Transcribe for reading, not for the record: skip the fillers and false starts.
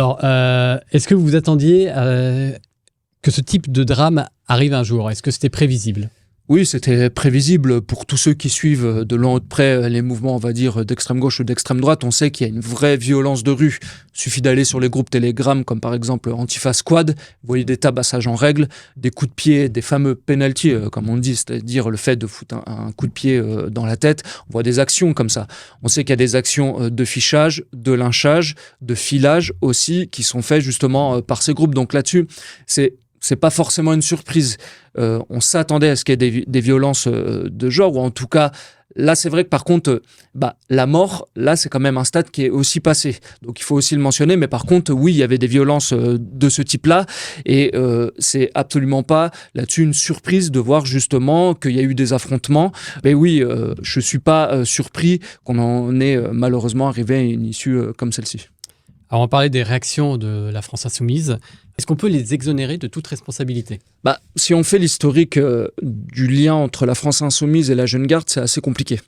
Alors, est-ce que vous vous attendiez que ce type de drame arrive un jour? Est-ce que c'était prévisible? Oui, c'était prévisible pour tous ceux qui suivent de loin ou de près les mouvements, on va dire, d'extrême gauche ou d'extrême droite. On sait qu'il y a une vraie violence de rue. Il suffit d'aller sur les groupes Telegram, comme par exemple Antifa Squad. Vous voyez des tabassages en règle, des coups de pied, des fameux penalties, comme on dit, c'est-à-dire le fait de foutre un coup de pied dans la tête. On voit des actions comme ça. On sait qu'il y a des actions de fichage, de lynchage, de filage aussi, qui sont faites justement par ces groupes. Donc là-dessus, c'est pas forcément une surprise. On s'attendait à ce qu'il y ait des violences de genre, ou en tout cas, là, c'est vrai que par contre, la mort, là, c'est quand même un stade qui est aussi passé. Donc, il faut aussi le mentionner. Mais par contre, oui, il y avait des violences de ce type-là. Et c'est absolument pas là-dessus une surprise de voir justement qu'il y a eu des affrontements. Mais oui, je suis pas surpris qu'on en ait malheureusement arrivé à une issue comme celle-ci. Alors, on parlait des réactions de la France Insoumise. Est-ce qu'on peut les exonérer de toute responsabilité? Si on fait l'historique du lien entre la France Insoumise et la Jeune Garde, c'est assez compliqué.